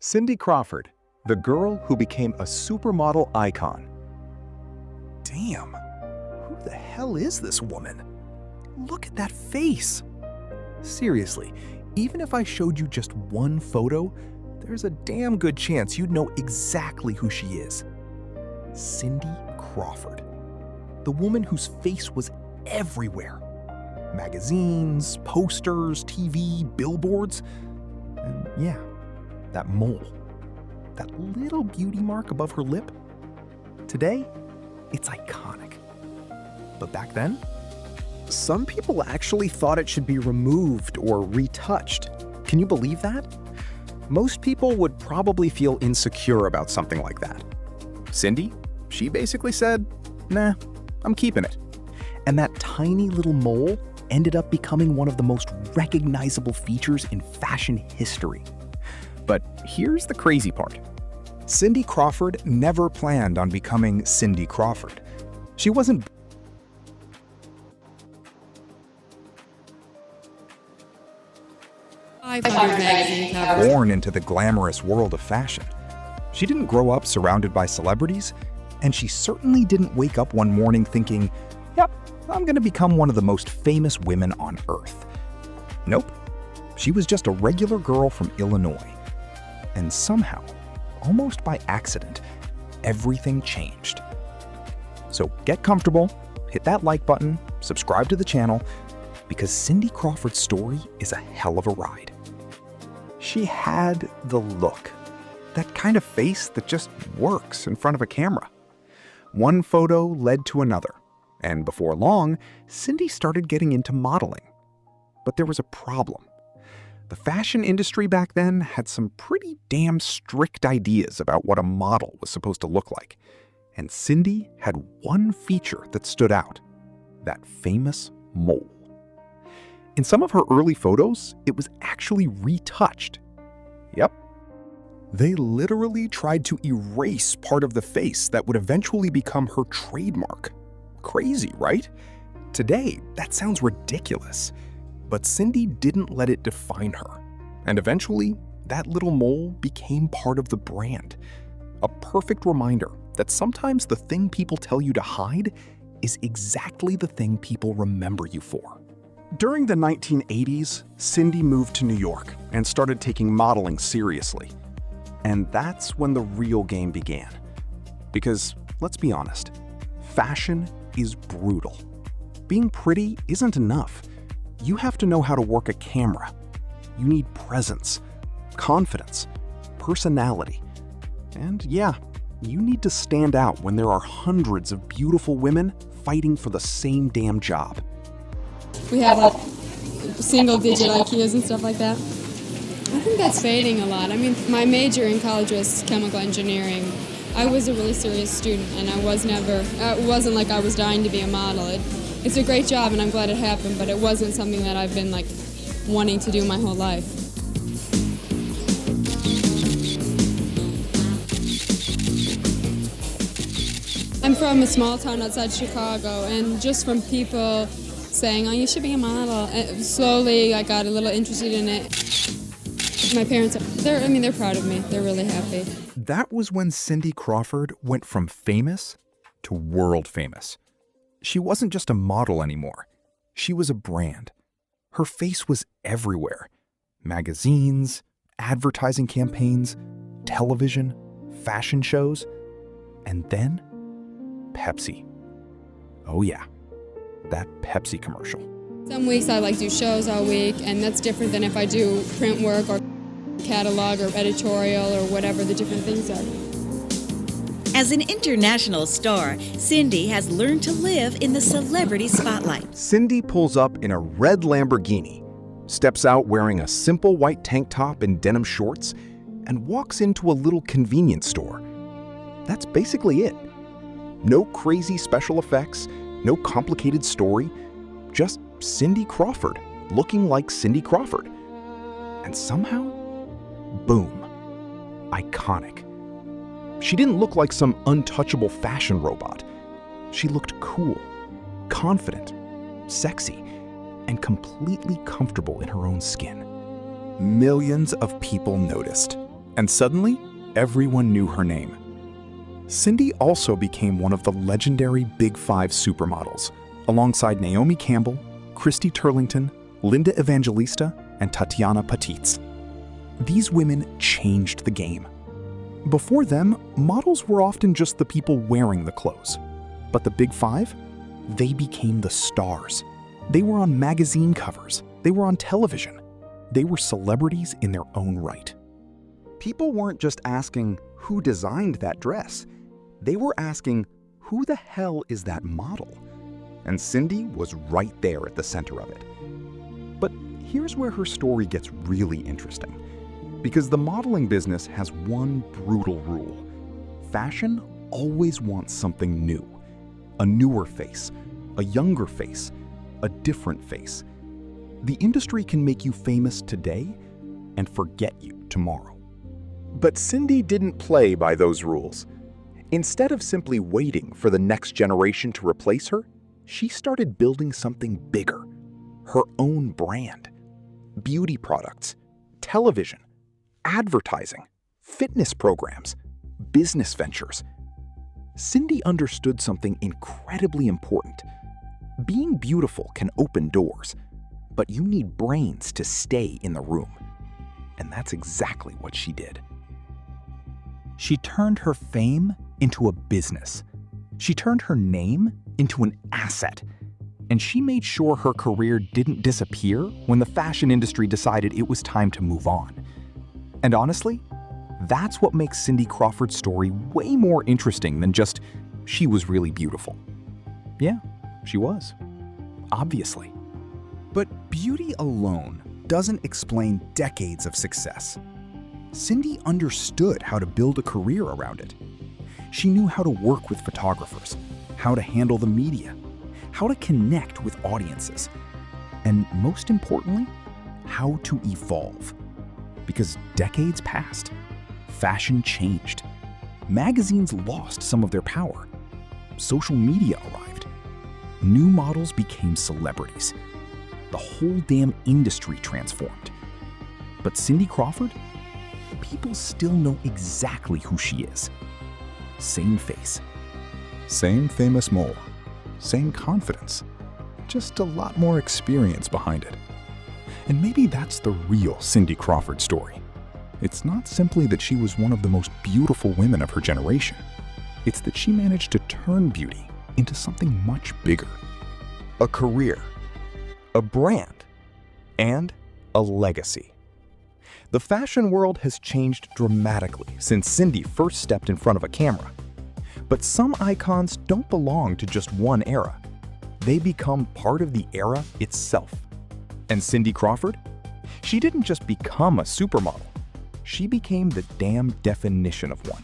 Cindy Crawford, the girl who became a supermodel icon. Damn, who the hell is this woman? Look at that face. Seriously, even if I showed you just one photo, there's a damn good chance you'd know exactly who she is. Cindy Crawford, the woman whose face was everywhere. Magazines, posters, TV, billboards, and yeah, that mole, that little beauty mark above her lip. Today, it's iconic. But back then, some people actually thought it should be removed or retouched. Can you believe that? Most people would probably feel insecure about something like that. Cindy, she basically said, nah, I'm keeping it. And that tiny little mole ended up becoming one of the most recognizable features in fashion history. But here's the crazy part. Cindy Crawford never planned on becoming Cindy Crawford. She wasn't born into the glamorous world of fashion. She didn't grow up surrounded by celebrities, and she certainly didn't wake up one morning thinking, yep, I'm gonna become one of the most famous women on earth. Nope. She was just a regular girl from Illinois. And somehow, almost by accident, everything changed. So get comfortable, hit that like button, subscribe to the channel, because Cindy Crawford's story is a hell of a ride. She had the look, that kind of face that just works in front of a camera. One photo led to another, and before long, Cindy started getting into modeling. But there was a problem. The fashion industry back then had some pretty damn strict ideas about what a model was supposed to look like. And Cindy had one feature that stood out, that famous mole. In some of her early photos, it was actually retouched. Yep. They literally tried to erase part of the face that would eventually become her trademark. Crazy, right? Today, that sounds ridiculous. But Cindy didn't let it define her. And eventually, that little mole became part of the brand. A perfect reminder that sometimes the thing people tell you to hide is exactly the thing people remember you for. During the 1980s, Cindy moved to New York and started taking modeling seriously. And that's when the real game began. Because, let's be honest, fashion is brutal. Being pretty isn't enough. You have to know how to work a camera. You need presence, confidence, personality. And yeah, you need to stand out when there are hundreds of beautiful women fighting for the same damn job. We have like single-digit IQs and stuff like that. I think that's fading a lot. I mean, my major in college was chemical engineering. I was a really serious student, and it wasn't like I was dying to be a model. It's a great job, and I'm glad it happened, but it wasn't something that I've been like wanting to do my whole life. I'm from a small town outside Chicago, and just from people saying, oh, you should be a model, and slowly I got a little interested in it. My parents, they're proud of me. They're really happy. That was when Cindy Crawford went from famous to world famous. She wasn't just a model anymore. She was a brand. Her face was everywhere. Magazines, advertising campaigns, television, fashion shows, and then Pepsi. Oh yeah, that Pepsi commercial. Some weeks I do shows all week, and that's different than if I do print work or catalog or editorial or whatever the different things are. As an international star, Cindy has learned to live in the celebrity spotlight. Cindy pulls up in a red Lamborghini, steps out wearing a simple white tank top and denim shorts, and walks into a little convenience store. That's basically it. No crazy special effects, no complicated story, just Cindy Crawford looking like Cindy Crawford. And somehow, boom, iconic. She didn't look like some untouchable fashion robot. She looked cool, confident, sexy, and completely comfortable in her own skin. Millions of people noticed, And suddenly, everyone knew her name. Cindy also became one of the legendary Big Five supermodels, alongside Naomi Campbell, Christy Turlington, Linda Evangelista, and Tatiana Patitz. These women changed the game. Before them, models were often just the people wearing the clothes. But the Big Five? They became the stars. They were on magazine covers. They were on television. They were celebrities in their own right. People weren't just asking who designed that dress. They were asking, who the hell is that model? And Cindy was right there at the center of it. But here's where her story gets really interesting. Because the modeling business has one brutal rule. Fashion always wants something new. A newer face, a younger face, a different face. The industry can make you famous today and forget you tomorrow. But Cindy didn't play by those rules. Instead of simply waiting for the next generation to replace her, she started building something bigger. Her own brand. Beauty products, television, advertising, fitness programs, business ventures. Cindy understood something incredibly important. Being beautiful can open doors, but you need brains to stay in the room. And that's exactly what she did. She turned her fame into a business. She turned her name into an asset. And she made sure her career didn't disappear when the fashion industry decided it was time to move on. And honestly, that's what makes Cindy Crawford's story way more interesting than just she was really beautiful. Yeah, she was. Obviously. But beauty alone doesn't explain decades of success. Cindy understood how to build a career around it. She knew how to work with photographers, how to handle the media, how to connect with audiences, and most importantly, how to evolve. Because decades passed, fashion changed. Magazines lost some of their power. Social media arrived. New models became celebrities. The whole damn industry transformed. But Cindy Crawford? People still know exactly who she is. Same face. Same famous mole. Same confidence. Just a lot more experience behind it. And maybe that's the real Cindy Crawford story. It's not simply that she was one of the most beautiful women of her generation. It's that she managed to turn beauty into something much bigger. A career, a brand, and a legacy. The fashion world has changed dramatically since Cindy first stepped in front of a camera. But some icons don't belong to just one era. They become part of the era itself. And Cindy Crawford? She didn't just become a supermodel. She became the damn definition of one.